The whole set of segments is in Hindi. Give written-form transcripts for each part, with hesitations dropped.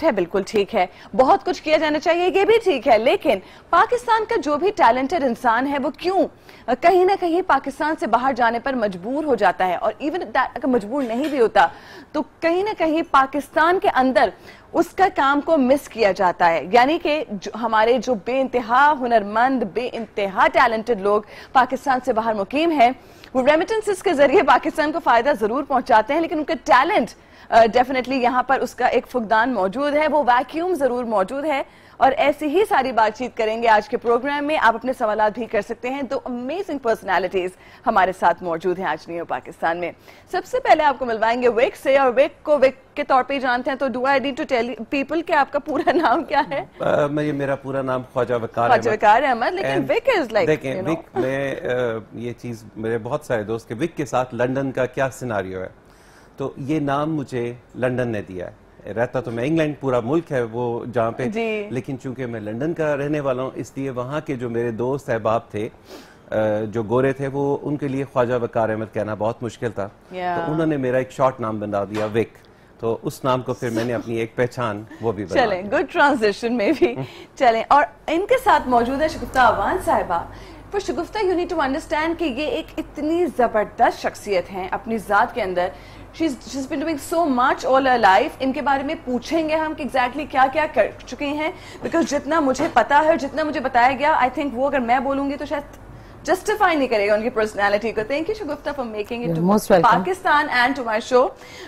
है, बिल्कुल ठीक है, बहुत कुछ किया जाना चाहिए, ये भी ठीक है, लेकिन पाकिस्तान का जो भी टैलेंटेड इंसान है वो क्यों कहीं ना कहीं पाकिस्तान से बाहर जाने पर मजबूर हो जाता है, और इवन अगर मजबूर नहीं भी होता तो कहीं ना कहीं पाकिस्तान के अंदर उसका काम को मिस किया जाता है। यानी कि हमारे जो बेइंतहा हुनरमंद, बेइंतहा टैलेंटेड लोग पाकिस्तान से बाहर मुकीम हैं, वो रेमिटेंसेस के जरिए पाकिस्तान को फायदा जरूर पहुंचाते हैं, लेकिन उनका टैलेंट डेफिनेटली यहाँ पर उसका एक फुकदान मौजूद है, वो वैक्यूम जरूर मौजूद है। और ऐसी ही सारी बातचीत करेंगे आज के प्रोग्राम में। आप अपने सवाल भी कर सकते हैं। दो अमेजिंग पर्सनालिटीज हमारे साथ मौजूद हैं आज न्यू पाकिस्तान में। सबसे पहले आपको मिलवाएंगे विक से, और विक को विक के तौर पे जानते हैं, तो do I need to tell people कि आपका पूरा नाम क्या है? मेरा पूरा नाम ख्वाजा वकार अहमद, लेकिन विक इज लाइक, देखें विक में ये चीज मेरे बहुत सारे दोस्त के विक के साथ लंदन का क्या सिनारियो है, तो ये नाम मुझे लंदन ने दिया है। रहता तो मैं इंग्लैंड, पूरा मुल्क है वो जहाँ पे, लेकिन चूंकि मैं लंदन का रहने वाला हूँ, इसलिए वहाँ के जो मेरे दोस्त अहबाब थे जो गोरे थे, वो उनके लिए ख्वाजा वकार अहमद कहना बहुत मुश्किल था, तो उन्होंने मेरा एक शॉर्ट नाम बना दिया विक, तो उस नाम को फिर मैंने अपनी एक पहचान वो भी बना। चलें, गुड ट्रांजिशन में भी चलें। और इनके साथ मौजूद है शगुफ्ता अवान साहिबा। पर शगुफ्ता, यू नीड टू अंडरस्टैंड कि ये एक इतनी जबरदस्त शख्सियत हैं अपनी जात के अंदर। She's been doing so much all her life. इनके बारे में पूछेंगे हम कि exactly क्या क्या कर चुके हैं, because जितना मुझे पता है, जितना मुझे बताया गया, I think वो अगर मैं बोलूंगी तो शायद justify नहीं करेगा उनकी personality को। Thank you Shagufta for making it to Pakistan and to my show.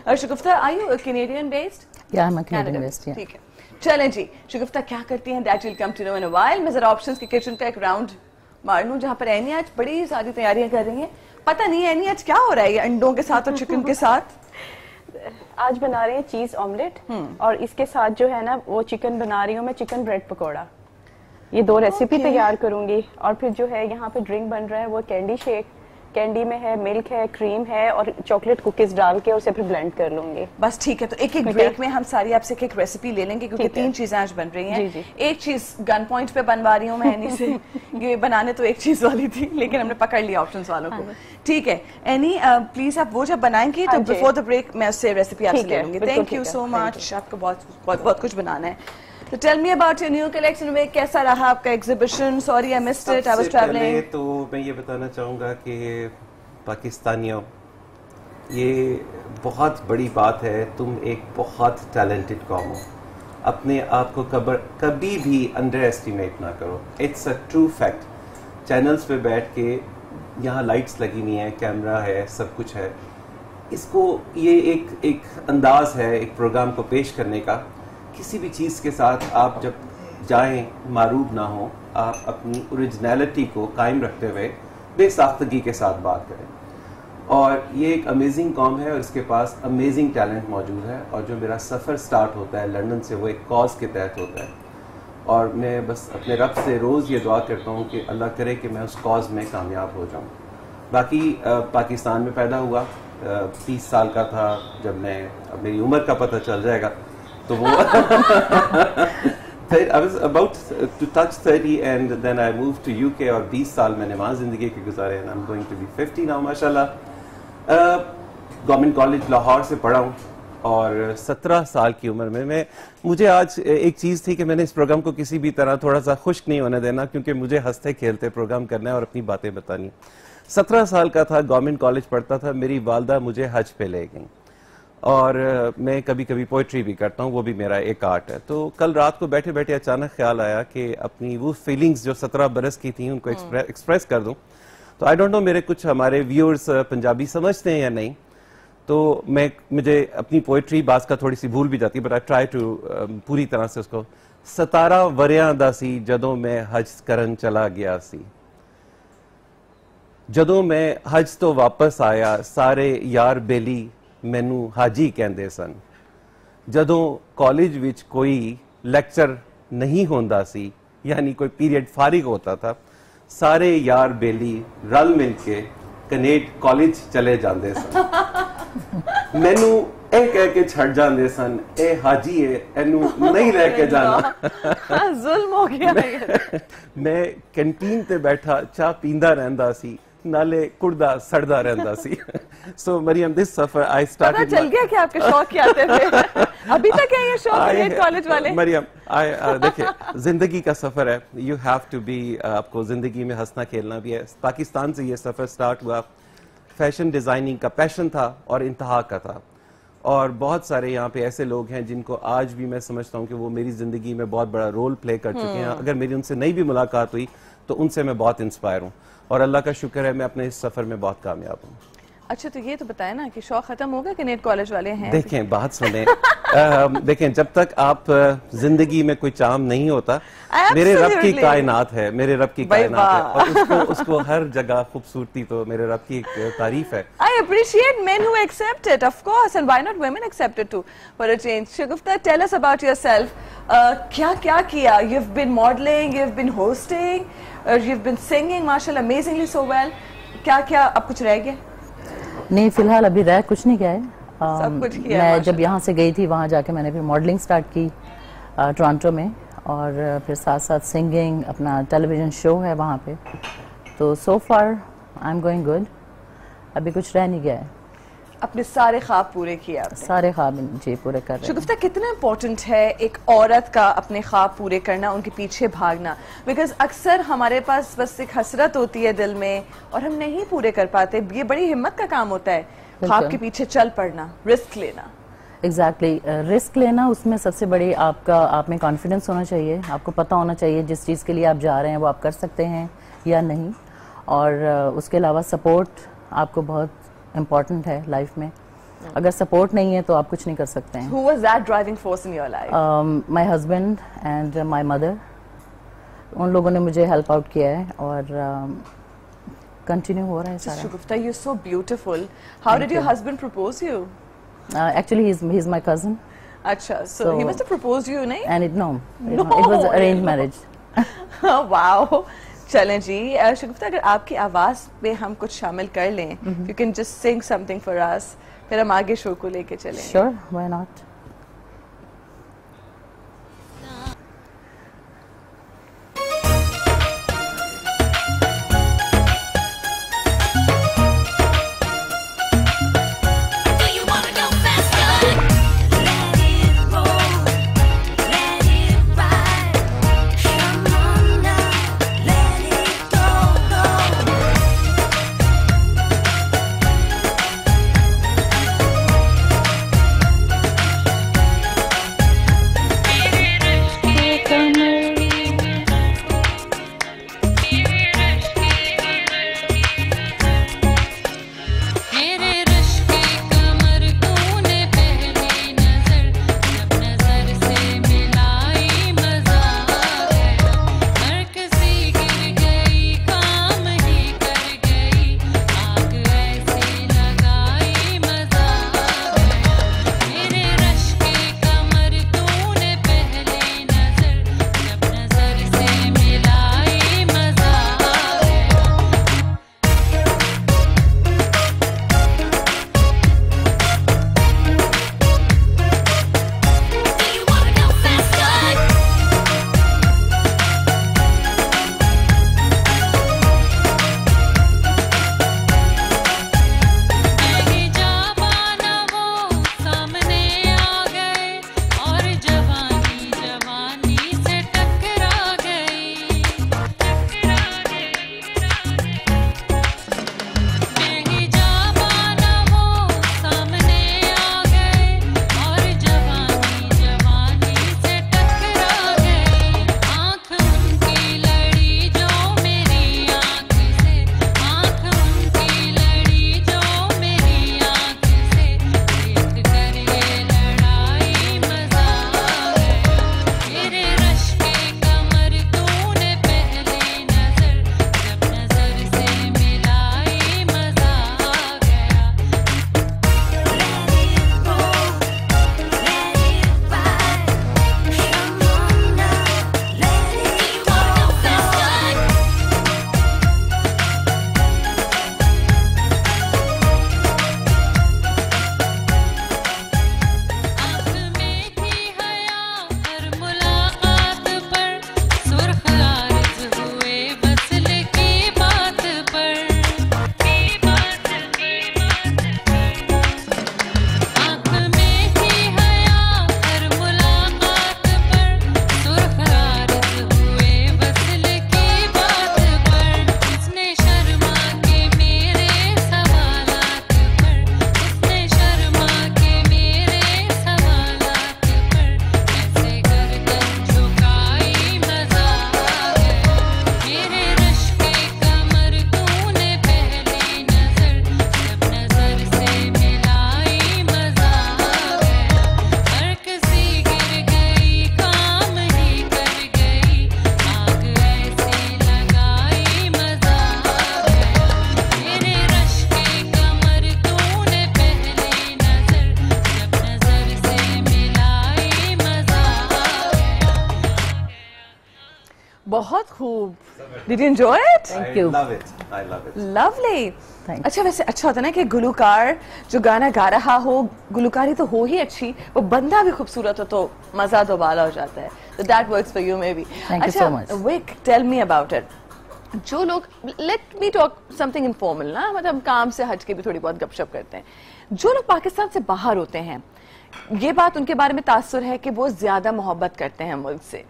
Shagufta, are you a Canadian based? Yeah, I'm a Canadian based. ठीक है, चलें जी। शगुफ्ता क्या करती हैं, that will come to know in a while. मैं जरा ऑप्शंस के किचन का एक राउंड मार लूं, जहाँ पर एनी आज बड़ी सारी तैयारियां कर रही हैं। पता नहीं एनी आज क्या हो रहा है ये अंडों के साथ और चिकन के साथ? आज बना रही है चीज ऑमलेट, और इसके साथ जो है ना वो चिकन बना रही हूँ मैं चिकन ब्रेड पकौड़ा। ये दो रेसिपी तैयार करूंगी। और फिर जो है यहाँ पे ड्रिंक बन रहा है वो कैंडी शेक, कैंडी में है मिल्क है, क्रीम है और चॉकलेट कुकीज डाल के उसे फिर ब्लेंड कर लूंगी। बस ठीक है, तो एक एक ब्रेक में हम सारी आपसे एक रेसिपी ले लेंगे, क्योंकि 3 चीजें आज बन रही हैं। एक चीज गन पॉइंट पे बनवा रही हूँ मैं एनी से, ये बनाने तो एक चीज वाली थी, लेकिन हमने पकड़ लिया ऑप्शंस वालों को। ठीक है एनी, प्लीज आप वो जब बनाएंगी तो बिफोर द ब्रेक मैं उससे रेसिपी आपसे ले लूंगी। Thank you so much. आपको बहुत कुछ बनाना है। तो tell me about your new collection में कैसा रहा आपका exhibition? Sorry I missed it, I was travelling. तो मैं ये बताना चाहूँगा कि पाकिस्तानियों, ये बहुत बड़ी बात है, तुम एक बहुत टैलेंटेड कौम हो। अपने आप को कभी भी अंडर एस्टिमेट ना करो। It's a true fact. Channels पे बैठ के यहाँ लाइट्स लगी हुई हैं, कैमरा है, सब कुछ है। इसको ये एक अंदाज है एक प्रोग्राम को पेश करने का। किसी भी चीज़ के साथ आप जब जाएं मारूब ना हो, आप अपनी ओरिजिनलिटी को कायम रखते हुए बेसाख्तगी के साथ बात करें। और ये एक अमेजिंग कॉम है और इसके पास अमेजिंग टैलेंट मौजूद है। और जो मेरा सफ़र स्टार्ट होता है लंदन से, वो एक कॉज के तहत होता है। और मैं बस अपने रब से रोज़ ये दुआ करता हूँ कि अल्लाह करे कि मैं उस कॉज में कामयाब हो जाऊँ। बाकी पाकिस्तान में पैदा हुआ, 30 साल का था जब मैं, अब मेरी उम्र का पता चल जाएगा तो वो I was about to touch 30 and then I moved to UK और 20 साल मैंने वहाँ ज़िंदगी के गुजारे and I'm going to be 50 now माशाल्लाह। गवर्नमेंट कॉलेज लाहौर से पढ़ा हूँ और 17 साल की उम्र में मुझे आज एक चीज़ थी कि मैंने इस प्रोग्राम को किसी भी तरह थोड़ा सा खुश्क नहीं होने देना, क्योंकि मुझे हंसते खेलते प्रोग्राम करना है और अपनी बातें बतानी। 17 साल का था, गवर्नमेंट कॉलेज पढ़ता था, मेरी वालदा मुझे हज पे ले गई और मैं कभी कभी पोइट्री भी करता हूँ, वो भी मेरा एक आर्ट है। तो कल रात को बैठे बैठे अचानक ख्याल आया कि अपनी वो फीलिंग्स जो 17 बरस की थी उनको एक्सप्रेस कर दूं। तो आई डोंट नो मेरे कुछ हमारे व्यूअर्स पंजाबी समझते हैं या नहीं, तो मुझे अपनी पोइट्री बास का थोड़ी सी भूल भी जाती है, बट आई ट्राई टू पूरी तरह से उसको। 17 वरियां दा सी जदों मैं हज करन चला गया सी, जदों मैं हज तो वापस आया सारे यार बेली मैनू हाजी कहते सन। जदों कॉलेज विच कोई लेक्चर नहीं होंदा सी, यानी कोई पीरियड फारिग होता था, सारे यार बेली रल मिल के कनेड कॉलेज चले जाते सन। मैनू ए कह के छड़ जाते सन, ए हाजी है, एनू नहीं लेके जाना। जुल्म हो गया। मैं कैंटीन ते बैठा चाह पींदा रहंदा सी, नाले कुड़दा सड़दा रहंदा सी। सो मरियम, दिस सफर आई पता स्टार्टेड चल गया कि आपके शौक क्या थे फिर। अभी तक है ये शौक ग्रेड कॉलेज वाले? मरियम, देखिए, जिंदगी का सफर है, यू हैव टू बी, आपको जिंदगी में हंसना खेलना भी है। पाकिस्तान से ये सफर स्टार्ट हुआ, फैशन डिजाइनिंग का पैशन था और इंतहा का था। और बहुत सारे यहाँ पे ऐसे लोग हैं जिनको आज भी मैं समझता हूँ कि वो मेरी जिंदगी में बहुत बड़ा रोल प्ले कर चुके हैं। अगर मेरी उनसे नहीं भी मुलाकात हुई तो उनसे मैं बहुत इंस्पायर हूँ, और अल्लाह का शुक्र है मैं अपने इस सफर में बहुत कामयाब हूँ। अच्छा, तो ये तो बताए ना कि शौक खत्म हो गया कि नेट कॉलेज वाले हैं? देखें, बात सुने। देखें, जब तक आप जिंदगी में कोई चाम नहीं होता, मेरे रब की कायनात है, मेरे रब की कायनात है, और उसको हर जगह खूबसूरती, तो मेरे रब की एक तारीफ है। I appreciate men who accept it, of course, and why not women accept it too, for a change. Shagufta, tell us about yourself. क्या किया? You've been modeling, you've been hosting, you've been singing, mashallah, amazingly so well. क्या अब कुछ रह गया? नहीं, फिलहाल अभी रह कुछ नहीं गया है। सब कुछ किया मैं जब यहाँ से गई थी, वहाँ जाके मैंने फिर मॉडलिंग स्टार्ट की टोरंटो में, और फिर साथ साथ सिंगिंग, अपना टेलीविजन शो है वहाँ पे। तो सो फार आई एम गोइंग गुड, अभी कुछ रह नहीं गया है। अपने सारे ख्वाब पूरे किए आपने? सारे ख्वाब जी पूरे कर रहे हैं। शगुफ्ता, कितना इम्पोर्टेंट है एक औरत का अपने ख्वाब पूरे करना, उनके पीछे भागना? बिकॉज अक्सर हमारे पास बस एक हसरत होती है दिल में और हम नहीं पूरे कर पाते। ये बड़ी हिम्मत का काम होता है, ख्वाब के पीछे चल पड़ना, रिस्क लेना। एग्जैक्टली, रिस्क लेना, उसमें सबसे बड़ी आप में कॉन्फिडेंस होना चाहिए। आपको पता होना चाहिए जिस चीज़ के लिए आप जा रहे हैं वो आप कर सकते हैं या नहीं। और उसके अलावा सपोर्ट आपको बहुत इम्पोर्टेंट है लाइफ में। अगर सपोर्ट नहीं है तो आप कुछ नहीं कर सकते हैं। Who was that driving force in your life? My husband and my mother, उन लोगों ने मुझे हेल्प आउट किया है, और कंटिन्यू हो रहा है सारा। Shagufta, you're so beautiful. How did your husband propose you? Actually, he's my cousin. अच्छा, so he must have proposed you, नहीं? And it was arranged marriage. Wow. चलें जी, शगुफ्ता, अगर आपकी आवाज में हम कुछ शामिल कर लें, you can just sing something for us, फिर हम आगे शो को लेके चलेंगे। Sure, why not? बहुत खूब. Did you enjoy it? Thank you. I love it. I love it. Lovely. Thank you. अच्छा, वैसे अच्छा होता है ना कि गुलकार जो गाना गा रहा हो, गुलकारी तो हो ही अच्छी, वो बंदा भी खूबसूरत हो तो मजा दोबारा हो जाता है. So that works for you maybe. Thank you so much. Vic, tell me about it. जो लोग, let me talk something informal ना, मतलब काम से हट के भी थोड़ी बहुत गपशप करते हैं. जो लोग पाकिस्तान से बाहर होते हैं, ये बात उनके बारे में तासुर है कि वो ज्यादा मोहब्बत करते हैं मुल्क से.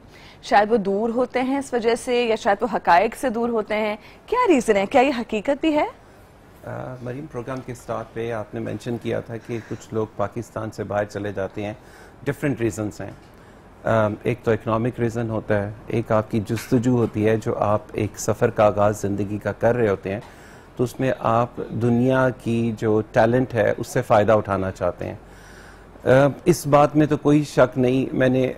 शायद वो दूर होते हैं इस वजह से, या शायद वो हकायक से दूर होते हैं. क्या रीजन है? क्या ये हकीकत भी है? मरीम, प्रोग्राम के स्टार्ट पे आपने मेंशन किया था कि कुछ लोग पाकिस्तान से बाहर चले जाते हैं. डिफरेंट रीजंस हैं. एक तो इकोनॉमिक रीज़न होता है, एक आपकी जुस्तजू होती है जो आप एक सफ़र का आगाज़ ज़िंदगी का कर रहे होते हैं, तो उसमें आप दुनिया की जो टैलेंट है उससे फ़ायदा उठाना चाहते हैं. इस बात में तो कोई शक नहीं. मैंने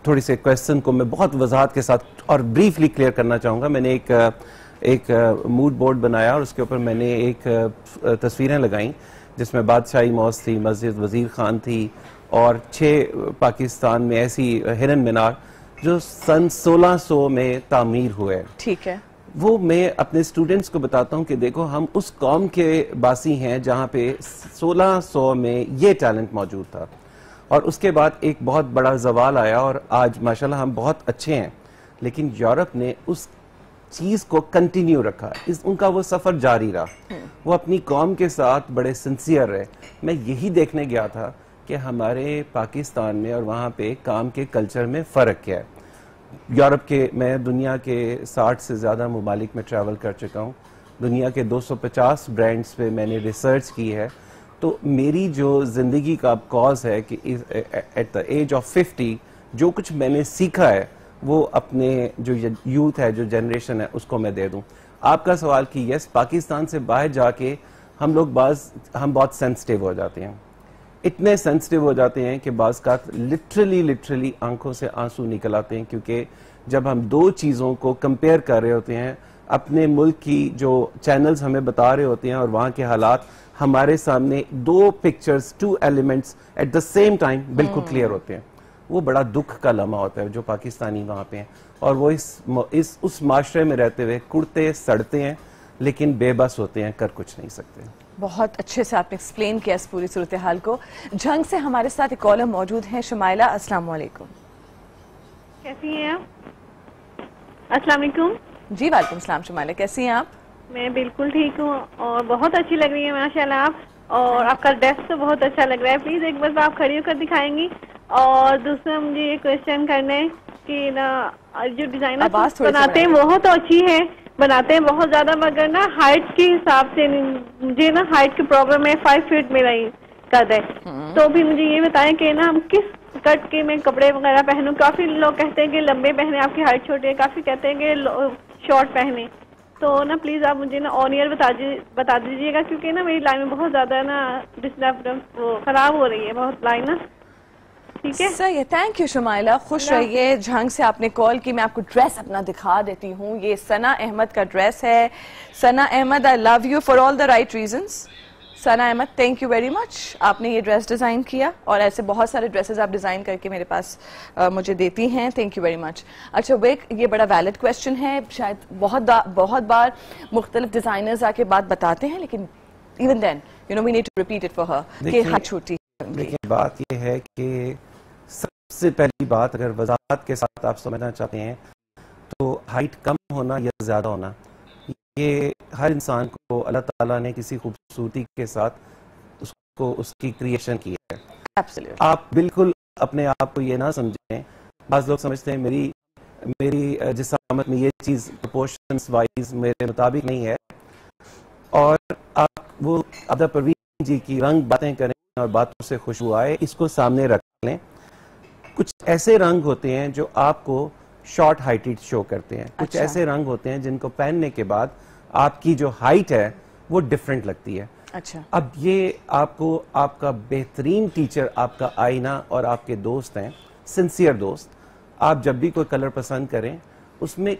थोड़ी से क्वेश्चन को मैं बहुत वजाहत के साथ और ब्रीफली क्लियर करना चाहूँगा. मैंने एक मूड बोर्ड बनाया और उसके ऊपर मैंने एक तस्वीरें लगाई जिसमें बादशाही मौज थी, मस्जिद वज़ीर खान थी और 6 पाकिस्तान में ऐसी हिरन मीनार जो सन 1600 में तामीर हुए. ठीक है. वो मैं अपने स्टूडेंट्स को बताता हूँ कि देखो हम उस कौम के बासी हैं जहाँ पे 1600 में ये टैलेंट मौजूद था. और उसके बाद एक बहुत बड़ा जवाल आया और आज माशाल्लाह हम बहुत अच्छे हैं, लेकिन यूरोप ने उस चीज़ को कंटिन्यू रखा. उनका वो सफ़र जारी रहा. वो अपनी कौम के साथ बड़े सिंसियर रहे. मैं यही देखने गया था कि हमारे पाकिस्तान में और वहाँ पे काम के कल्चर में फ़र्क क्या है. यूरोप के, मैं दुनिया के 60 से ज़्यादा ममालिक में ट्रैवल कर चुका हूँ. दुनिया के 250 ब्रांड्स पे मैंने रिसर्च की है. तो मेरी जो ज़िंदगी का कॉज है कि एट द एज ऑफ 50 जो कुछ मैंने सीखा है वो अपने जो यूथ है, जो जनरेशन है, उसको मैं दे दूँ. आपका सवाल कि यस, पाकिस्तान से बाहर जाके हम बहुत सेंसिटिव हो जाते हैं. इतने सेंसिटिव हो जाते हैं कि बाज़ का लिटरली आंखों से आंसू निकल आते हैं, क्योंकि जब हम दो चीज़ों को कंपेयर कर रहे होते हैं, अपने मुल्क की जो चैनल्स हमें बता रहे होते हैं और वहाँ के हालात हमारे सामने, 2 pictures 2 elements at the same time बिल्कुल क्लियर होते हैं. वो बड़ा दुख का लम्हा होता है जो पाकिस्तानी वहाँ पे हैं और वो उस माशरे में रहते हुए कुड़ते सड़ते हैं लेकिन बेबस होते हैं, कर कुछ नहीं सकते. बहुत अच्छे से आपने एक्सप्लेन किया इस पूरी सूरत हाल को. झंग से हमारे साथ एक कॉलर मौजूद हैं, शुमाइला. अस्सलाम वालेकुम. कैसी हैं आप? अस्सलाम वालेकुम. जी वालेकुम सलाम. शुमाइला, कैसी हैं आप? मैं बिल्कुल ठीक हूँ और बहुत अच्छी लग रही है माशाल्लाह आप, और आपका ड्रेस तो बहुत अच्छा लग रहा है. प्लीज एक बार आप खड़ी होकर दिखाएंगी. और दूसरा मुझे ये क्वेश्चन करना है कि ना जो डिजाइनर बनाते हैं वो तो अच्छी है, बनाते हैं बहुत ज्यादा, मगर ना हाइट के हिसाब से मुझे ना हाइट की प्रॉब्लम है. 5 फीट मेरा ही कद है. तो भी मुझे ये बताएं कि ना हम किस कट के मैं कपड़े वगैरह पहनूं. काफी लोग कहते हैं कि लंबे पहने, आपकी हाइट छोटी है, काफी कहते हैं कि शॉर्ट पहने. तो ना प्लीज आप मुझे ना ऑन ईयर बता दीजिएगा, क्योंकि ना मेरी लाइन में बहुत ज्यादा ना डिस्टर्ब खराब हो रही है बहुत लाइन ना. ठीक है, सही है. थैंक यू शुमाइला, खुश रहिए. झंग से आपने कॉल की. मैं आपको ड्रेस अपना दिखा देती हूँ. ये सना अहमद का ड्रेस है. Sana Ahmed, I love you for all the right reasons. Sana Ahmed, thank you very much. आपने ये ड्रेस डिज़ाइन किया और ऐसे बहुत सारे ड्रेसेस आप डिज़ाइन करके मेरे पास मुझे देती हैं. Thank you very much. अच्छा विक, ये बड़ा वैलिड क्वेश्चन है. शायद बहुत बार मुख्तलिफ डिज़ाइनर्स आके बात बताते हैं, लेकिन even then you know we need to repeat it for हर कि हाइट छोटी. देखिए, बात ये है कि सबसे पहली बात, अगर वजाहत के साथ आप समझना चाहते हैं तो हाइट कम होना या ज़्यादा होना, ये हर इंसान को अल्लाह ताला ने किसी खूबसूरती के साथ उसको उसकी क्रिएशन की है. Absolutely. आप बिल्कुल अपने आप को ये ना समझें. बाज़ लोग समझते हैं मेरी जिस्मानत में ये चीज़ प्रोपोर्शंस वाइज मेरे मुताबिक नहीं है, और आप वो अब्दा परवीन जी की रंग बातें करें और बातों से खुशबू आए, इसको सामने रख लें. कुछ ऐसे रंग होते हैं जो आपको शॉर्ट हाइटेड शो करते हैं. कुछ ऐसे रंग होते हैं जिनको पहनने के बाद आपकी जो हाइट है वो डिफरेंट लगती है. अच्छा, अब ये आपको आपका बेहतरीन टीचर, आपका आईना और आपके दोस्त हैं, सिंसियर दोस्त. आप जब भी कोई कलर पसंद करें उसमें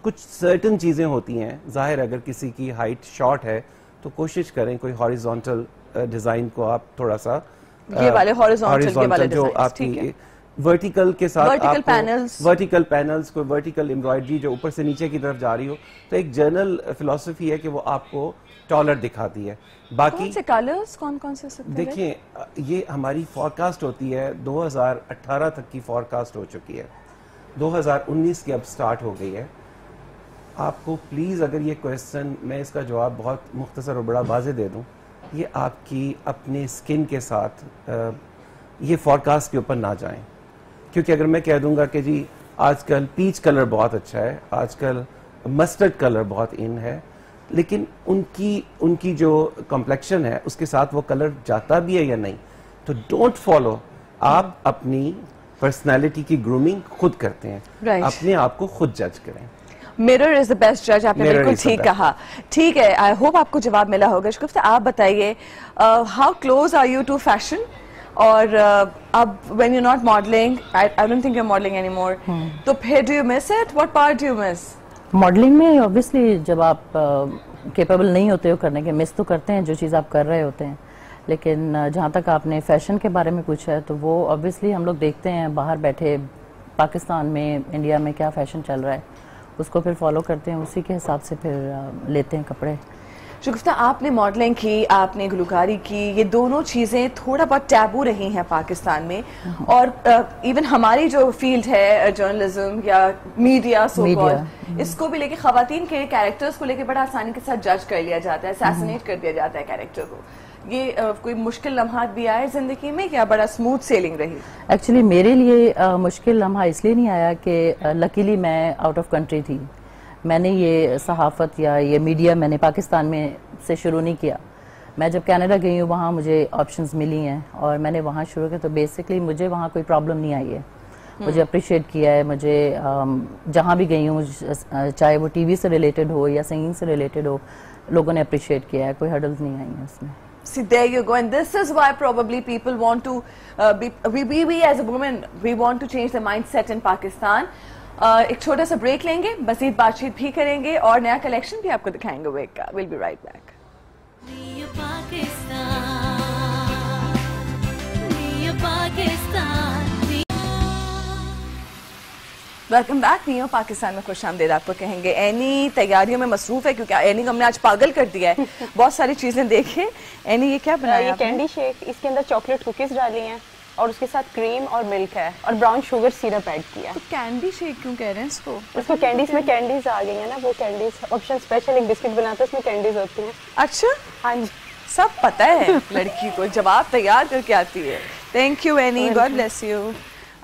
कुछ सर्टन चीज़ें होती हैं. ज़ाहिर अगर किसी की हाइट शॉर्ट है तो कोशिश करें कोई हॉरिजॉन्टल डिज़ाइन को आप थोड़ा सा ये वाले हॉरिजॉन्टल के वाले जो डिजाइन्स, आपकी वर्टिकल के साथ Vertical panels. वर्टिकल पैनल्स, कोई वर्टिकल एम्ब्रॉयडरी जो ऊपर से नीचे की तरफ जा रही हो, तो एक जनरल फिलॉसफी है कि वो आपको टॉलर दिखाती है। बाकी कौन से कलर्स कौन कौन से हो सकते हैं? देखिए, ये हमारी फॉरकास्ट होती है, 2018 तक की फॉरकास्ट हो चुकी है, 2019 की अब स्टार्ट हो गई है। आपको प्लीज़ अगर ये क्वेश्चन, मैं इसका जवाब बहुत मुख्तसर और बड़ा वाज़े दे दूं, ये आपकी अपने स्किन के साथ ये फॉरकास्ट के ऊपर ना जाएं, क्योंकि अगर मैं कह दूंगा कि जी आजकल पीच कलर बहुत अच्छा है, आजकल मस्टर्ड कलर बहुत इन है, लेकिन उनकी जो कॉम्प्लेक्शन है उसके साथ वो कलर जाता भी है या नहीं, तो डोंट फॉलो। आप अपनी पर्सनैलिटी की ग्रूमिंग खुद करते हैं, Right. अपने आप को खुद जज करें। मिरर इज द बेस्ट जज, आपने Mirror बिल्कुल is the ठीक best. कहा। ठीक है, आई होप आपको जवाब मिला होगा। शुक्रिया। आप बताइए, how close are you to fashion? और अब when you not modelling, I don't think you are modelling anymore, तो फिर do you miss it? What part do you miss? Modelling में ऑब्वियसली जब आप केपेबल नहीं होते हो करने के, मिस तो करते हैं जो चीज़ आप कर रहे होते हैं, लेकिन जहाँ तक आपने फैशन के बारे में पूछा है तो वो ऑब्वियसली हम लोग देखते हैं बाहर बैठे पाकिस्तान में, इंडिया में क्या फैशन चल रहा है, उसको फिर फॉलो करते हैं, उसी के हिसाब से फिर लेते हैं कपड़े। शुक्रिया। आपने मॉडलिंग की, आपने गुलकारी की, ये दोनों चीज़ें थोड़ा बहुत टैबू रही हैं पाकिस्तान में, और इवन हमारी जो फील्ड है जर्नलिज्म या मीडिया सो कॉल्ड, इसको भी लेके खवातीन के कैरेक्टर्स को लेके बड़ा आसानी के साथ जज कर लिया जाता है, असैसिनेट कर दिया जाता है कैरेक्टर को। ये कोई मुश्किल लम्हात भी आए जिंदगी में, या बड़ा स्मूथ सेलिंग रही? एक्चुअली मेरे लिए मुश्किल लम्हा इसलिए नहीं आया कि लकीली मैं आउट ऑफ कंट्री थी। मैंने ये सहाफ़त या ये मीडिया मैंने पाकिस्तान में से शुरू नहीं किया। मैं जब कनाडा गई हूँ वहाँ मुझे ऑप्शंस मिली हैं और मैंने वहाँ शुरू किया, तो बेसिकली मुझे वहाँ कोई प्रॉब्लम नहीं आई है। मुझे अप्रिशिएट किया है, मुझे जहाँ भी गई हूँ, चाहे वो टीवी से रिलेटेड हो या सिंगिंग से रिलेटेड हो, लोगों ने अप्रिशिएट किया है, कोई हर्डल्स नहीं आई हैं उसमें। See, there you go, and this is why probably people want to we as a woman, we want to change the mindset in Pakistan. एक छोटा सा ब्रेक लेंगे, मज़ीद बातचीत भी करेंगे और नया कलेक्शन भी आपको दिखाएंगे वेक का। We'll be right back. Welcome back. Neo Pakistan में खुश आमदीद आपको कहेंगे। एनी तैयारियों में मसरूफ है, क्योंकि एनी को हमने आज पागल कर दिया है, बहुत सारी चीजें देखे। एनी ये क्या बनाया? ये कैंडी शेक, इसके अंदर चॉकलेट कुकीज डाली हैं और उसके साथ क्रीम और मिल्क है और ब्राउन शुगर सिरप ऐड किया। तो कैंडी शेक क्यों कह रहे हैं इसको? उसको कैंडीज में कैंडीज आ गई है ना, वो कैंडीज ऑप्शन स्पेशल एक बिस्किट बनाते हैं, उसमें कैंडीज होती हैं। अच्छा, हाँ जी, सब पता है लड़की को, जवाब तैयार करके आती है। Thank you Annie, God bless you.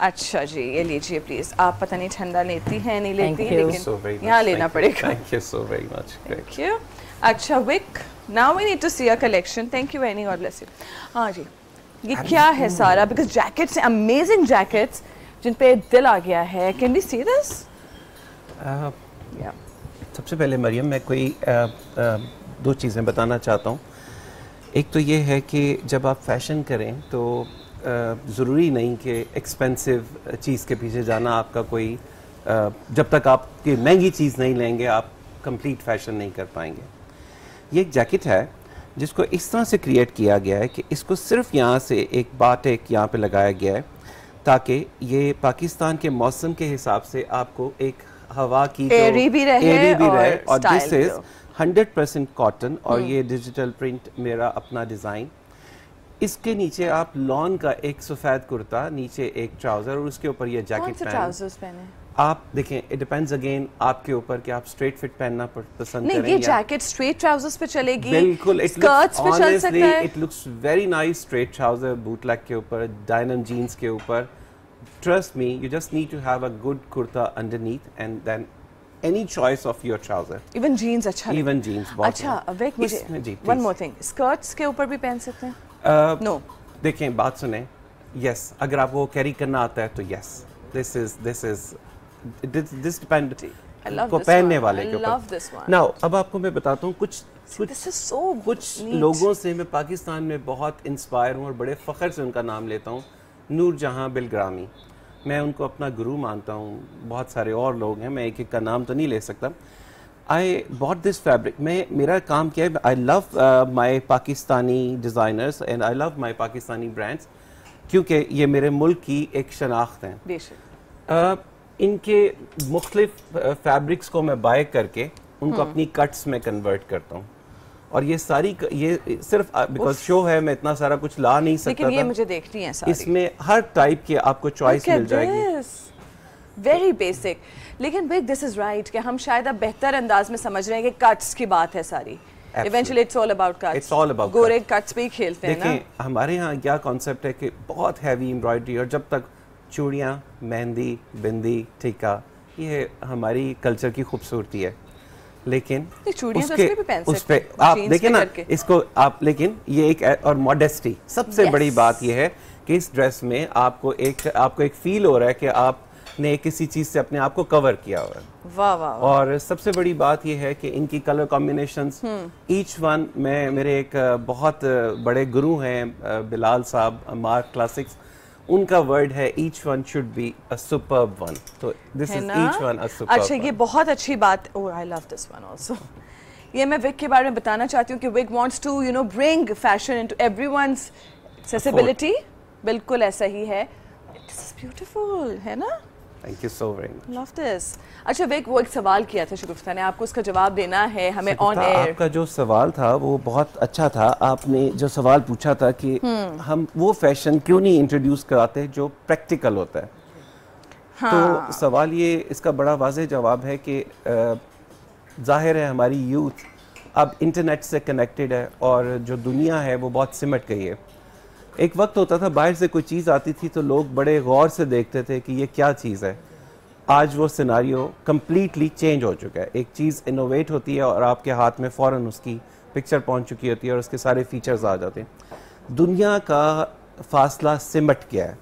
अच्छा जी, ये लीजिए प्लीज। आप पता नहीं ठंडा लेती हैं नहीं लेती, लेकिन यहाँ लेना पड़ेगा। Thank you so very much. Thank you. अच्छा विक, now we need to see a collection. Thank you Annie, God bless you. हाँ जी, ये क्या है सारा? बिकॉज जैकेट्स, अमेजिंग जैकेट्स जिन पे दिल आ गया है। Can we see this? सबसे पहले मरियम, मैं कोई दो चीज़ें बताना चाहता हूँ। एक तो ये है कि जब आप फैशन करें तो ज़रूरी नहीं कि एक्सपेंसिव चीज़ के पीछे जाना आपका कोई, जब तक आप की महंगी चीज़ नहीं लेंगे आप कंप्लीट फैशन नहीं कर पाएंगे। ये एक जैकेट है जिसको इस तरह से क्रिएट किया गया है कि इसको सिर्फ यहाँ से एक बाटेक यहाँ पे लगाया गया है, ताकि ये पाकिस्तान के मौसम के हिसाब से आपको एक हवा की एयरी भी रहे और दिस इज 100% कॉटन, और ये डिजिटल प्रिंट मेरा अपना डिज़ाइन। इसके नीचे आप लॉन का एक सफेद कुर्ता, नीचे एक ट्राउजर और उसके ऊपर ये जैकेट पहने। आप देखें, इट डिपेंड्स अगेन आपके ऊपर कि आप स्ट्रेट फिट पहनना पसंद करें। ये जैकेट स्ट्रेट ट्राउजर्स पे चलेगी? बिल्कुल, स्कर्ट्स पे चल सकता है। It looks very nice, straight trouser bootleg के ऊपर, डायनम जीन्स के ऊपर। Trust me, you just need to have a good kurta underneath and then any choice of your trouser. Even jeans अच्छा, इवन जीन्स। अच्छा वेक, मुझे वन मोर थिंग, स्कर्ट्स के ऊपर भी पहन सकते हैं? नो, देखें, बात सुने। यस, अगर आपको कैरी करना आता है तो यस, दिस डिपेंड को पहनने वाले के ऊपर। नाउ अब आपको मैं बताता हूँ कुछ लोगों से मैं पाकिस्तान में बहुत इंस्पायर हूँ और बड़े फ़ख्र से उनका नाम लेता हूँ। नूर जहाँ बिलग्रामी, मैं उनको अपना गुरु मानता हूँ। बहुत सारे और लोग हैं, मैं एक एक का नाम तो नहीं ले सकता। I bought this fabric. मेरा काम क्या है, I love my Pakistani designers and I love my Pakistani brands. क्योंकि ये मेरे मुल्क की एक शनाख्त है। बेशक इनके मुख्तलिफ फैब्रिक्स को मैं बाय करके उनको अपनी कट्स में कन्वर्ट करता हूँ, और ये सारी ये सिर्फ बिकॉज शो है, मैं इतना सारा कुछ ला नहीं सकता लेकिन ये था। मुझे देखनी है सारी। इसमें हर टाइप की आपको चॉइस मिल जाएगी। वेरी बेसिक, लेकिन बिग दिस इज राइट कि हम शायद अब बेहतर अंदाज में समझ रहे हैं कि कट्स की बात है सारी। Eventually it's all about cuts. It's all about Gore cuts पे ही खेलते हैं ना। देखिए हमारे यहाँ क्या कॉन्सेप्ट है कि बहुत हैवी एम्ब्रॉयडरी, और जब तक चूड़ियाँ, मेहंदी, बिंदी, टीका, ये हमारी कल्चर की खूबसूरती है, लेकिन चूड़ियाँ तो उसपे भी पहन उस पे सकते हैं, आप jeans देखिए पे ना करके। इसको आप, लेकिन ये एक और मॉडेस्टी सबसे Yes. बड़ी बात ये है कि इस ड्रेस में आपको एक फील हो रहा है कि आपने किसी चीज से अपने आप को कवर किया हुआ है। वाह वाह। और सबसे बड़ी बात यह है कि इनकी कलर कॉम्बिनेशंस ईच वन, मेरे एक बहुत बड़े गुरु हैं बिलाल साहब, मार्क क्लासिक्स, उनका वर्ड है each one should be a superb one. तो this is each one a superb. अच्छा, ये बहुत अच्छी बात। Oh I love this one also. ये मैं विग के बारे में बताना चाहती हूँ कि विग wants to bring fashion into everyone's accessibility. बिल्कुल ऐसा ही है। दिस इज ब्यूटीफुल, है ना? Thank you so very much. Love this. अच्छा विग, वो एक सवाल किया था शगुफ्ता ने, आपको उसका जवाब देना है हमें ऑन एयर। आपका जो सवाल था वो बहुत अच्छा था। आपने जो सवाल पूछा था कि हम वो फैशन क्यों नहीं इंट्रोड्यूस कराते जो प्रैक्टिकल होता है। हाँ। तो सवाल ये, इसका बड़ा वाज़ेह जवाब है कि जाहिर है हमारी यूथ अब इंटरनेट से कनेक्टेड है, और जो दुनिया है वो बहुत सिमट गई है। एक वक्त होता था बाहर से कोई चीज़ आती थी तो लोग बड़े गौर से देखते थे कि ये क्या चीज़ है। आज वो सिनारियो कम्प्लीटली चेंज हो चुका है। एक चीज़ इनोवेट होती है और आपके हाथ में फ़ौरन उसकी पिक्चर पहुंच चुकी होती है और उसके सारे फीचर्स आ जाते हैं। दुनिया का फासला सिमट गया है,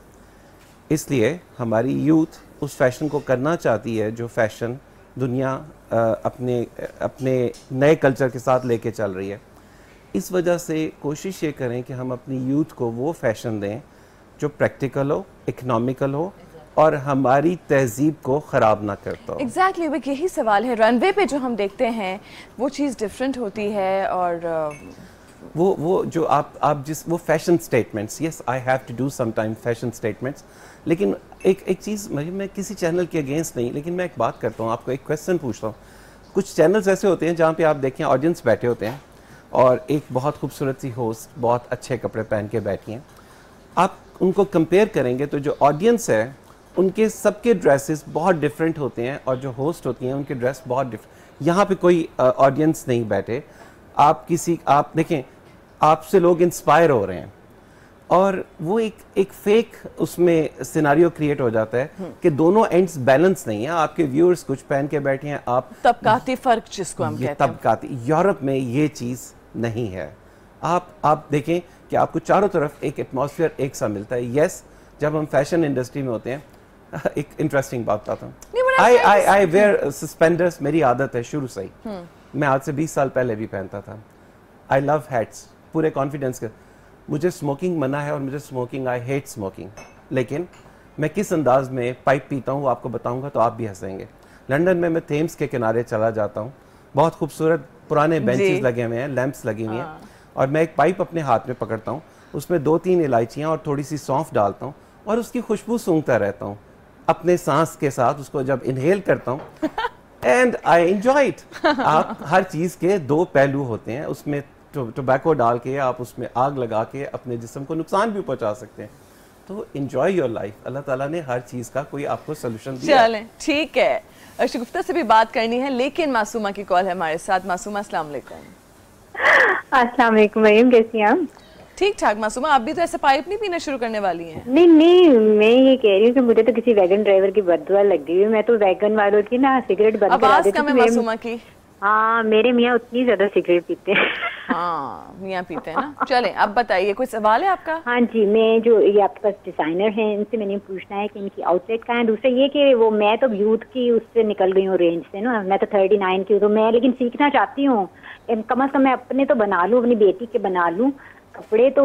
इसलिए हमारी यूथ उस फैशन को करना चाहती है जो फैशन दुनिया अपने नए कल्चर के साथ लेके चल रही है। इस वजह से कोशिश ये करें कि हम अपनी यूथ को वो फैशन दें जो प्रैक्टिकल हो, इकोनॉमिकल हो और हमारी तहजीब को ख़राब ना करता हो। एग्जैक्टली वो यही सवाल है। रनवे पे जो हम देखते हैं वो चीज़ डिफरेंट होती है, और वो जो आप जिस वो fashion statements, yes I have to do sometime fashion statements, लेकिन एक चीज़, मैं किसी चैनल के अगेंस्ट नहीं, लेकिन मैं एक बात करता हूँ, आपको एक क्वेश्चन पूछता हूँ। कुछ चैनल्स ऐसे होते हैं जहाँ पे आप देखें ऑडियंस बैठे होते हैं और एक बहुत खूबसूरत सी होस्ट बहुत अच्छे कपड़े पहन के बैठी हैं। आप उनको कंपेयर करेंगे तो जो ऑडियंस है उनके सबके ड्रेसेस बहुत डिफरेंट होते हैं, और जो होस्ट होती हैं उनके ड्रेस बहुत डिफरेंट। यहाँ पे कोई ऑडियंस नहीं बैठे, आप देखें आपसे लोग इंस्पायर हो रहे हैं, और वो एक फेक उसमें सिनारियो क्रिएट हो जाता है कि दोनों एंड्स बैलेंस नहीं है। आपके व्यूअर्स कुछ पहन के बैठे हैं, आप तबकाती फर्क जिसको हम कहते हैं। तबकाती, यूरोप में ये चीज़ नहीं है। आप देखें कि आपको चारों तरफ एक एटमॉस्फेयर एक सा मिलता है। यस, जब हम फैशन इंडस्ट्री में होते हैं, एक इंटरेस्टिंग बात बताता हूँ। आई वेयर सस्पेंडर्स, मेरी आदत है शुरू से ही। मैं आज से 20 साल पहले भी पहनता था। आई लव हैट्स पूरे कॉन्फिडेंस के। मुझे स्मोकिंग मना है और मुझे स्मोकिंग, आई हेट स्मोकिंग, लेकिन मैं किस अंदाज में पाइप पीता हूँ वो आपको बताऊंगा तो आप भी हंसेंगे। लंदन में मैं थेम्स के किनारे चला जाता हूँ, बहुत खूबसूरत पुराने बेंचेस लगे हुए हैं, लैंप्स लगी हुई हैं, और मैं एक पाइप अपने हाथ में पकड़ता हूँ, उसमें 2-3 इलायचियाँ और थोड़ी सी सौंफ डालता हूँ और उसकी खुशबू सूंघता रहता हूँ अपने सांस के साथ। उसको जब इनहेल करता हूँ एंड आई एंजॉय इट। आप हर चीज़ के 2 पहलू होते हैं, उसमें टोबैको डाल के आप उसमें आग लगा के अपने जिस्म को नुकसान भी पहुंचा सकते हैं। तो एंजॉय योर लाइफ। अल्लाह ताला ने हर चीज़ का कोई आपको सोल्यूशन दिया। चलें, ठीक है। शगुफ्ता से भी बात करनी है, लेकिन मासूमा की कॉल है हमारे साथ। मासूमा, अस्सलाम वालेकुम। अस्सलाम वालेकुम मरियम, कैसी हैं आप? ठीक ठाक। मासूमा, आप भी तो ऐसे पाइप नहीं पीना शुरू करने वाली हैं? नहीं, मैं ये कह रही हूँ कि मुझे तो किसी वैगन ड्राइवर की बददुआ लग गई है। मैं तो वैगन वालों की ना सिगरेट बंद करा आवाज देती कम है हूँ। मासूमा की। हाँ, मेरे मियाँ उतनी ज्यादा सिगरेट पीते हैं। हाँ, मियाँ पीते हैं ना। चलें, अब बताइए, कोई सवाल है आपका? हाँ जी, मैं जो ये आपके पास डिजाइनर हैं इनसे मैंने पूछना है कि इनकी आउटलेट कहाँ है। दूसरा ये कि वो मैं तो यूथ की उससे निकल गई हूँ रेंज से ना, मैं तो 39 की हूँ, तो मैं लेकिन सीखना चाहती हूँ। कम से कम मैं अपने तो बना लूँ, अपनी बेटी के बना लूँ, कपड़े तो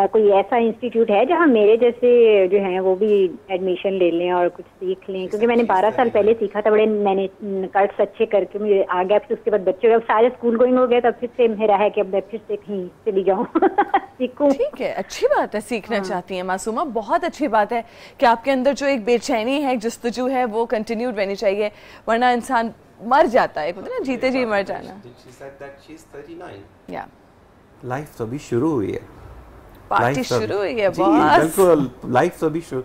कोई ऐसा इंस्टीट्यूट है जहाँ मेरे जैसे जो हैं वो भी एडमिशन ले लें और कुछ सीख लें, क्योंकि मैंने 12 साल पहले सीखा था, बड़े मैंने कट्स अच्छे करके मुझे आ गया, फिर उसके बाद बच्चे जब सारे स्कूल गोइंग हो गए तब फिर से मेरा है कि अब मैं फिर से कहीं चली जाऊँ सीखूं। ठीक है, अच्छी बात है, सीखना चाहती हैं मासूमा, बहुत अच्छी बात है कि आपके अंदर जो एक बेचैनी है, जस्तजू है, वो कंटिन्यूड रहनी चाहिए, वरना इंसान मर जाता है, ना जीते जी मर जाना। या लाइफ तो अभी शुरू हुई है, पार्टी शुरू हुई है जी, बॉस। बिल्कुल, लाइफ तो अभी शुरू।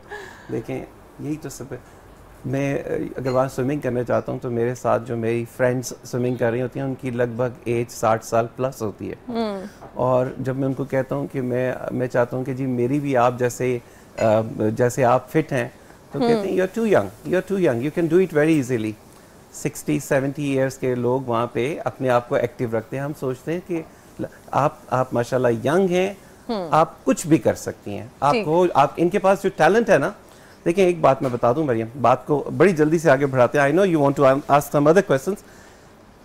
देखें, यही तो सब। मैं अगर वहाँ स्विमिंग करना चाहता हूँ तो मेरे साथ जो मेरी फ्रेंड्स स्विमिंग कर रही होती हैं उनकी लगभग एज 60 साल प्लस होती है। और जब मैं उनको कहता हूँ कि मैं चाहता हूँ कि जी मेरी भी आप जैसे आप फिट हैं, तो कहते हैं you are too young, you can do it very easily. 60-70 years के लोग वहाँ पे अपने आप को एक्टिव रखते हैं। हम सोचते हैं कि आप माशाल्लाह यंग हैं, आप कुछ भी कर सकती हैं, आप इनके पास जो टैलेंट है ना। देखिए, एक बात मैं बता दूं मरियम, बात को बड़ी जल्दी से आगे बढ़ाते हैं। I know you want to ask some other questions.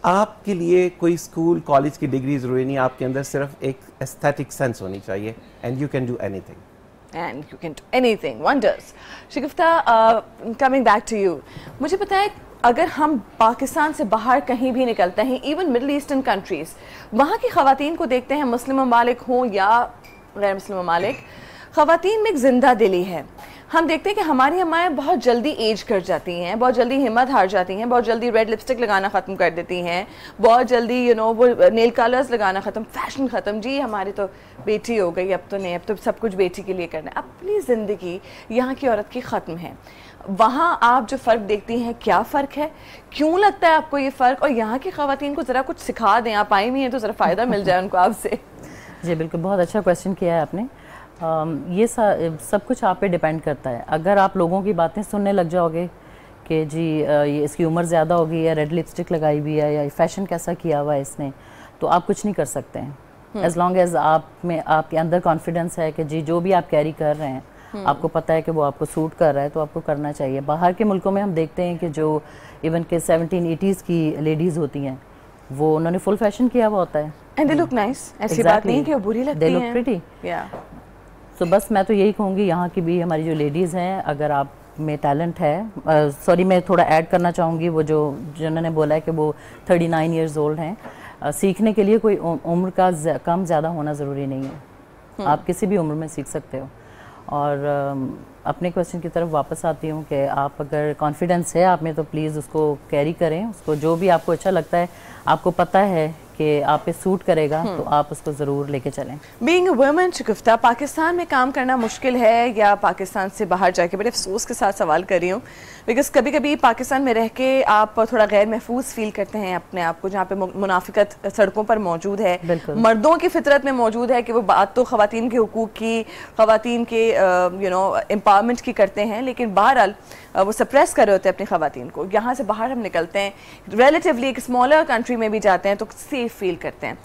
आपके लिए कोई स्कूल कॉलेज की डिग्री जरूरी नहीं, आपके अंदर सिर्फ एक एस्थेटिक सेंस होनी चाहिए, and you can do anything. And you can do anything, wonders. Shagufta, coming back to you, मुझे पता है अगर हम पाकिस्तान से बाहर कहीं भी निकलते हैं, इवन मिडल ईस्टर्न कंट्रीज, वहाँ की ख़वातीन को देखते हैं, मुस्लिम ममालिक हों या गैर मुस्लिम ममालिक, ख़वातीन में एक जिंदा दिली है। हम देखते हैं कि हमारी अम्माएं बहुत जल्दी एज कर जाती हैं, बहुत जल्दी हिम्मत हार जाती हैं, बहुत जल्दी रेड लिपस्टिक लगाना ख़त्म कर देती हैं, बहुत जल्दी वो नेल कलर्स लगाना ख़त्म, फैशन ख़त्म, जी हमारी तो बेटी हो गई, अब तो नहीं, अब तो सब कुछ बेटी के लिए करना है। अपनी ज़िंदगी यहाँ की औरत की ख़त्म है। वहाँ आप जो फ़र्क देखती हैं, क्या फ़र्क है, क्यों लगता है आपको ये फ़र्क, और यहाँ की ख़वातीन को ज़रा कुछ सिखा दें, आप आई हुई हैं तो ज़रा फ़ायदा मिल जाए उनको आपसे। जी बिल्कुल, बहुत अच्छा क्वेश्चन किया है आपने। ये सब कुछ आप पे डिपेंड करता है। अगर आप लोगों की बातें सुनने लग जाओगे कि जी ये इसकी उम्र ज़्यादा होगी, या रेड लिपस्टिक लगाई हुई है, या फैशन कैसा किया हुआ है इसने, तो आप कुछ नहीं कर सकते हैं। एज लॉन्ग एज आपके अंदर कॉन्फिडेंस है कि जी जो भी आप कैरी कर रहे हैं, आपको पता है कि वो आपको सूट कर रहा है, तो आपको करना चाहिए। बाहर के मुल्कों में हम देखते हैं कि जो इवन के 1780s की लेडीज़ होती हैं, वो उन्होंने फुल फैशन किया हुआ होता है, एंड दे लुक नाइस, ऐसी बात नहीं कि वो बुरी लगती हैं, दे लुक प्रिटी। तो बस मैं तो यही कहूँगी, यहाँ की भी हमारी जो लेडीज़ हैं, अगर आप में टैलेंट है, सॉरी मैं थोड़ा ऐड करना चाहूँगी, वो जिन्होंने बोला है कि वो 39 ईयर्स ओल्ड हैं, सीखने के लिए कोई उम्र का कम ज़्यादा होना ज़रूरी नहीं है, आप किसी भी उम्र में सीख सकते हो। और अपने क्वेश्चन की तरफ वापस आती हूँ कि आप अगर कॉन्फिडेंस है आप में, तो प्लीज़ उसको कैरी करें, उसको जो भी आपको अच्छा लगता है, आपको पता है कि आप पे सूट करेगा, तो आप उसको ज़रूर लेके चलें। Being a woman Shagufta, Pakistan में काम करना मुश्किल है या पाकिस्तान से बाहर जाके? बड़े अफसोस के साथ सवाल कर रही हूँ, बिकॉज कभी कभी पाकिस्तान में रह के आप थोड़ा गैर महफूज फील करते हैं अपने आप को, जहाँ पे मुनाफिकत सड़कों पर मौजूद है, मर्दों की फितरत में मौजूद है कि वो बात तो ख़वातीन के हुकूक की, ख़वातीन के एम्पावरमेंट की करते हैं, लेकिन बहरहाल वो सप्रेस कर रहे होते हैं अपनी ख़वातीन को। यहाँ से बाहर हम निकलते हैं, रिलेटिवली एक स्मॉलर कंट्री में भी जाते हैं तो सेफ फील करते हैं।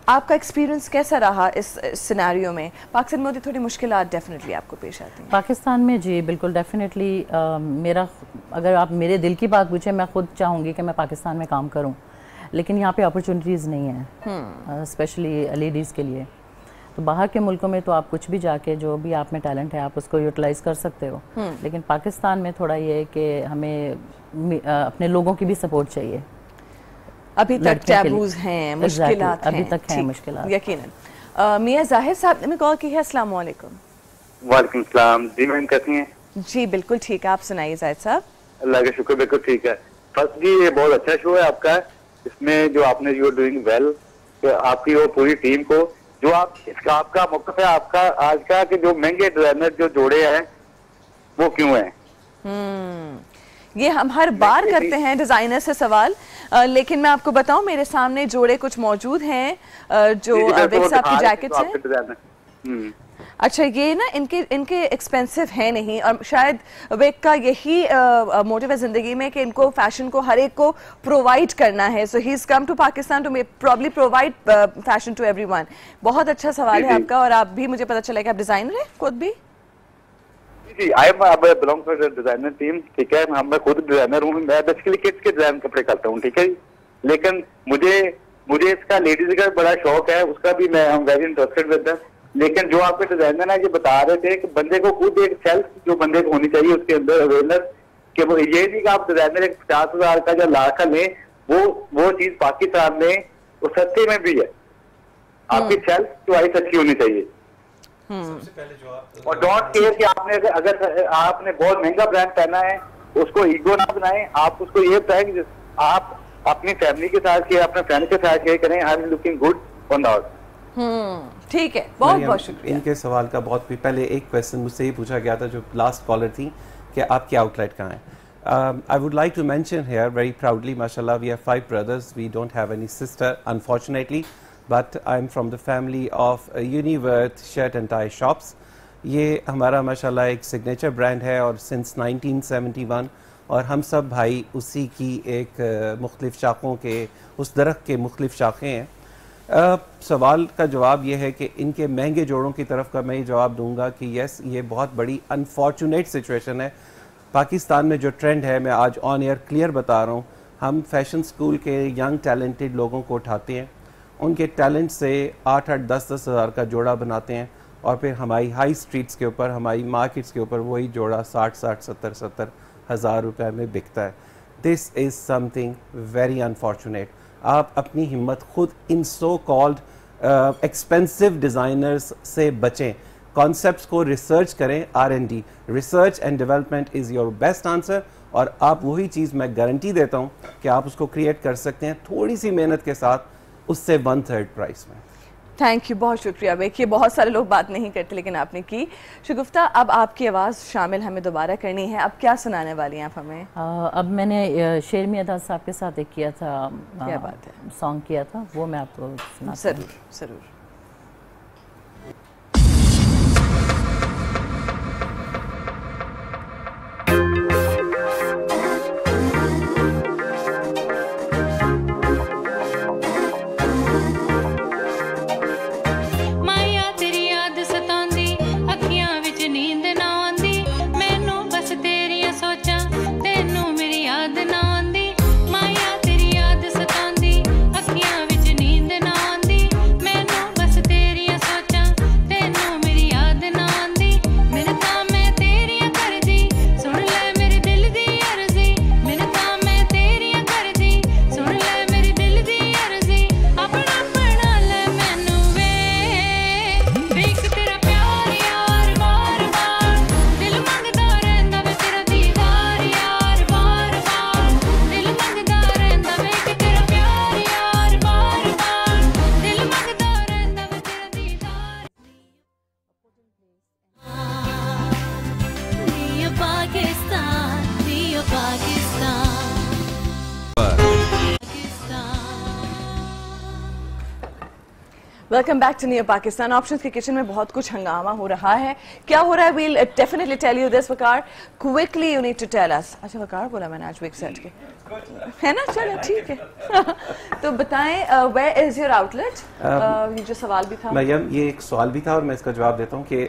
आपका एक्सपीरियंस कैसा रहा इस सिनेरियो में? पाकिस्तान में थोड़ी मुश्किलात डेफिनेटली आपको पेश आती हैं। पाकिस्तान में जी बिल्कुल डेफिनेटली, मेरा अगर आप मेरे दिल की बात पूछे, मैं खुद चाहूँगी कि मैं पाकिस्तान में काम करूँ, लेकिन यहाँ पे अपॉर्चुनिटीज़ नहीं है, स्पेशली लेडीज़ के लिए। तो बाहर के मुल्कों में तो आप कुछ भी जाके, जो भी आप में टैलेंट है, आप उसको यूटिलाइज कर सकते हो, लेकिन पाकिस्तान में थोड़ा ये है कि हमें अपने लोगों की भी सपोर्ट चाहिए। अभी तक टैबूज हैं, मुश्किलात हैं, अभी तक हैं मुश्किलात, यकीनन। मियां जाहिर साहब ने कॉल की है। अस्सलाम वालेकुम। वालेकुम सलाम जी, मैम कैसी हैं? जी बिल्कुल ठीक है, आप सुनाइए जाहिर साहब। अल्लाह का शुक्र, बिल्कुल ठीक है। फर्स्ट जी, ये बहुत अच्छा शो है आपका, इसमें जो आपने यू आर डूइंग वेल, आपकी वो पूरी टीम को, जो आपका मौक़िफ़ है आपका आज का, कि जो महंगे डिजाइनर जो जोड़े हैं वो क्यों हैं? ये हम हर बार करते हैं डिजाइनर से सवाल, लेकिन मैं आपको बताऊं, मेरे सामने जोड़े कुछ मौजूद हैं, जो वेग साहब की जैकेट्स हैं। अच्छा, ये ना इनके एक्सपेंसिव है नहीं, और शायद वेग का यही मोटिव है जिंदगी में कि इनको फैशन को हर एक को प्रोवाइड करना है। So he is come to Pakistan to probably provide fashion to everyone. बहुत अच्छा सवाल है आपका, और आप भी, मुझे पता चला कि आप डिजाइनर हैं खुद भी। जी, I belong to designer team, ठीक है। मैं खुद डिजाइनर हूँ, मैं बेसिकली किड्स के डिजाइन कपड़े करता हूँ, ठीक है। लेकिन मुझे इसका लेडीज का बड़ा शौक है, उसका भी मैं वेरी इंटरेस्टेड विद दैट। लेकिन जो आपके डिजाइनर है ये बता रहे थे कि बंदे को खुद एक सेल्फ जो बंदे को होनी चाहिए उसके अंदर अवेयरनेस, कि वो ये नहीं कि आप डिजाइनर एक 50,000 का या लाख का लें, वो चीज पाकिस्तान में वो सस्ते में भी है। आपकी सेल्फ चॉइस अच्छी होनी चाहिए। सबसे पहले जो आप और डोंट केयर कि आपने अगर आपने बहुत महंगा ब्रांड पहना है उसको ईगो ना बनाएं। आप उसको ये बताएं कि आप अपनी फैमिली के साथ या अपने फ्रेंड के साथ शेयर करें, आई एम लुकिंग गुड और नॉट। ठीक है, बहुत बहुत शुक्रिया। इनके सवाल का बहुत पहले एक क्वेश्चन मुझसे ये पूछा गया था जो लास्ट कॉलर थी कि आपकी आउटलेट कहाँ है। I would like to mention here very proudly, mashallah, we have 5 brothers. We don't have any sister, unfortunately, but I'm from the family of Uniworth shirt and tie shops. ये हमारा माशाल्लाह एक सिग्नेचर ब्रांड है और सिंस 1971, और हम सब भाई उसी की एक मुख्तलिफ शाखों के, उस दरख्त के मुख्तलिफ शाखें हैं। सवाल का जवाब ये है कि इनके महंगे जोड़ों की तरफ का मैं ये जवाब दूंगा कि यस, ये बहुत बड़ी अनफॉर्चुनेट सिचुएशन है। पाकिस्तान में जो ट्रेंड है, मैं आज ऑन एयर क्लियर बता रहा हूँ, हम फैशन स्कूल के यंग टैलेंटेड लोगों को उठाते हैं, उनके टैलेंट से 8-8, 10-10 हज़ार का जोड़ा बनाते हैं और फिर हमारी हाई स्ट्रीट्स के ऊपर, हमारी मार्केट्स के ऊपर वही जोड़ा 60-60, 70-70 हज़ार रुपये में बिकता है। This is something very unfortunate. आप अपनी हिम्मत खुद इन सो कॉल्ड एक्सपेंसिव डिज़ाइनर्स से बचें, कॉन्सेप्ट्स को रिसर्च करें। R&D, research and development is your best answer, और आप वही चीज़ मैं गारंटी देता हूँ कि आप उसको क्रिएट कर सकते हैं थोड़ी सी मेहनत के साथ, उससे 1/3 प्राइस में। थैंक यू, बहुत शुक्रिया। देखिए बहुत सारे लोग बात नहीं करते लेकिन आपने की। शगुफ्ता, अब आपकी आवाज़ शामिल हमें दोबारा करनी है, अब क्या सुनाने वाली हैं आप हमें? अब मैंने शेर मियां साहब के साथ एक किया था, क्या बात है, सॉन्ग किया था, वो मैं आपको सुनाती हूँ। जरूर जरूर। वेलकम बैक टू नियर पाकिस्तान। ऑप्शंस के किचन में बहुत कुछ हंगामा हो रहा है। क्या हो रहा है? We'll definitely tell you this. Waqar, quickly you need to tell us. अच्छा वकार बोला मैंने आज वीक सेट के, है ना? चलो ठीक है। तो बताएं, वेयर इज योर आउटलेट? ये जो सवाल भी था मरियम, ये एक सवाल भी था और मैं इसका जवाब देता हूँ कि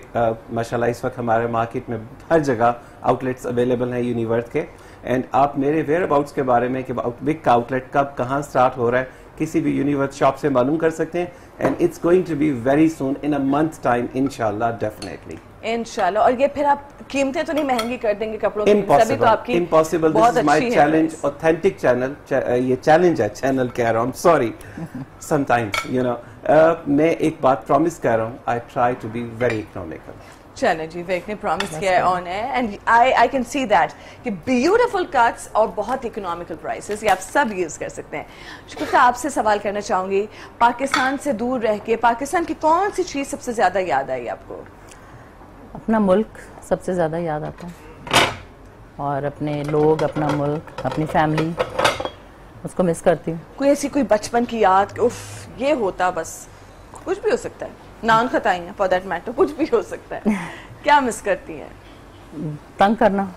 माशाल्लाह इस वक्त हमारे मार्केट में हर जगह आउटलेट्स अवेलेबल हैं यूनिवर्थ के। एंड आप मेरे वेयर अबाउट्स के बारे में कि वीक का आउटलेट कब कहाँ स्टार्ट हो रहा है किसी भी यूनिवर्थ शॉप से मालूम कर सकते हैं। And it's going to be very soon, in a month time, इंशाल्लाह, डेफिनेटली इंशाल्लाह। और ये फिर आप कीमतें तो नहीं महंगी कर देंगे कपड़ों की? तभी तो आपकी impossible. This is my challenge, authentic channel. ये चैलेंज है, चैनल कह रहा हूँ, सॉरी। समटाइम्स यू नो, मैं एक बात प्रॉमिस कर रहा हूँ, I try to be very economical. चलो जी, विक ने प्रॉमिस किया है on air and I can see that कि ब्यूटीफुल कट्स और बहुत इकोनॉमिकल प्राइसेस, ये आप सब यूज कर सकते हैं। शुक्रिया। आपसे सवाल करना चाहूंगी, पाकिस्तान से दूर रह के पाकिस्तान की कौन सी चीज सबसे ज्यादा याद आई आपको? अपना मुल्क सबसे ज्यादा याद आता है, और अपने लोग, अपना मुल्क, अपनी फैमिली, उसको मिस करती हूँ। कोई ऐसी कोई बचपन की याद, उफ ये होता, बस कुछ भी हो सकता है, नान खताई है फॉर दैट मैटर, कुछ भी हो सकता है। क्या मिस करती हैं? तंग करना,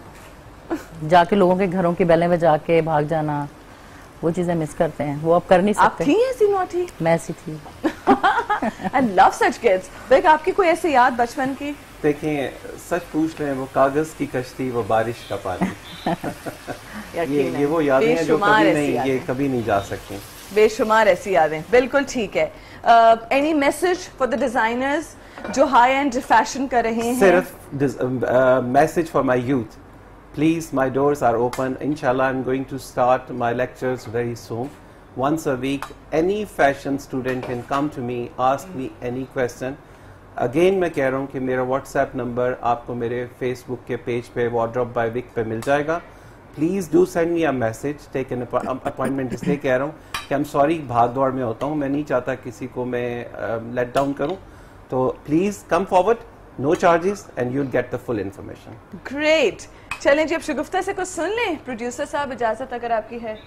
जाके लोगों के घरों की बेलें में जाके भाग जाना, वो चीजें मिस करते हैं, वो अब कर नहीं सकते। आप थी ऐसी नॉटी? मैं ऐसी थी। I love such kids। देख, आपकी कोई ऐसी याद बचपन की? देखिए, सच पूछ रहे हैं, वो कागज की कश्ती, वो बारिश का पानी। ये वो यादें हैं जो कभी नहीं, ये कभी नहीं जा सकती। बेशुमार ऐसी यादें, बिल्कुल ठीक है। Any message for the designers? जो हाई एंड फैशन कर रहे हैं। सिर्फ message for my youth, please my doors are open, इंशाल्लाह I am going to start my lectures very soon, once a week. Any fashion student can come to me, ask me any question. Again मैं कह रहा हूँ कि मेरा WhatsApp नंबर आपको मेरे Facebook के पेज पे Wardrobe by Vic पे मिल जाएगा. Please do send me a message, take an appointment. इसलिए कह रहा हूँ कि I'm sorry, भाग दौड़ में होता हूँ, मैं नहीं चाहता किसी को मैं let down करूँ. तो please come forward, no charges and you'll get the full information. Great. चलें जी, अब शगुफ्ता से कुछ सुन लें. प्रोड्यूसर साहब, इजाजत अगर आपकी है.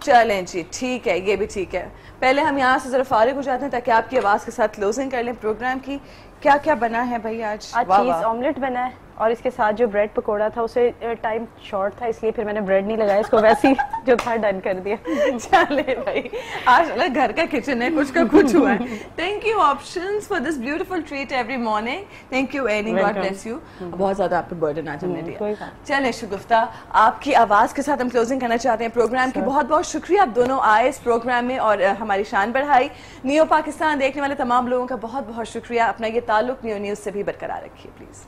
चलें जी, ठीक है, ये भी ठीक है. पहले हम यहाँ से जरा फारिग हो जाते हैं ताकि आपकी आवाज़ के साथ क्लोजिंग कर लें प्रोग्राम की. क्या क्या बना है भाई आज? चीज़ ऑमलेट बना है और इसके साथ जो ब्रेड पकोड़ा था उसे टाइम शॉर्ट था इसलिए फिर मैंने ब्रेड नहीं लगाया, इसको वैसे ही जो था डन कर दिया. चले भाई, आज अलग घर का किचन है, कुछ का कुछ हुआ है. Thank you options for this beautiful treat every morning. Thank you Annie, God bless you. बहुत ज्यादा आप पे बर्डन आज हमने दिया. चले शगुफ्ता, आपकी आवाज के साथ हम क्लोजिंग करना चाहते हैं प्रोग्राम की. बहुत बहुत शुक्रिया, आप दोनों आए इस प्रोग्राम में और हमारी शान बढ़ाई. नियो पाकिस्तान देखने वाले तमाम लोगों का बहुत बहुत शुक्रिया. अपना ये ताल्लुक नियो न्यूज से भी बरकरार रखिए प्लीज.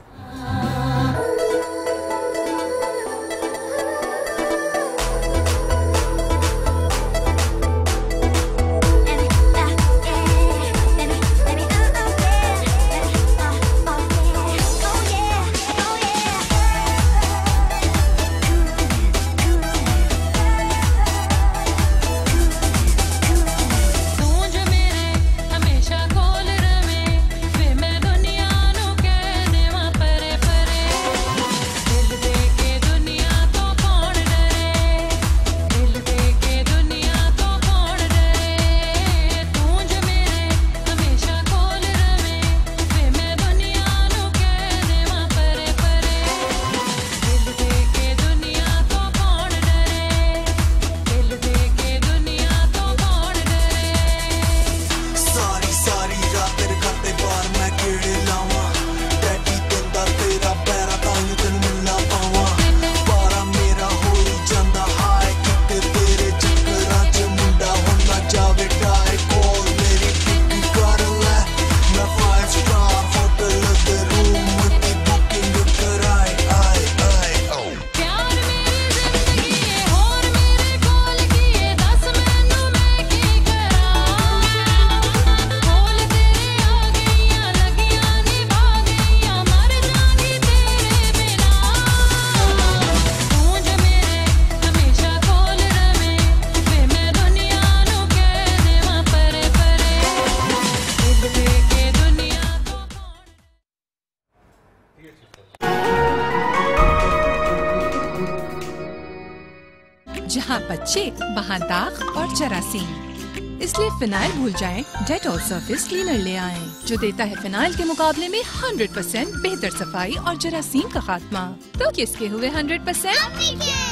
जहाँ बच्चे वहाँ दाग और जरासीम, इसलिए फिनाइल भूल जाएं, डेटॉल सरफेस क्लीनर ले आएं, जो देता है फिनाइल के मुकाबले में 100% बेहतर सफाई और जरासीम का खात्मा. तो किसके हुए 100%?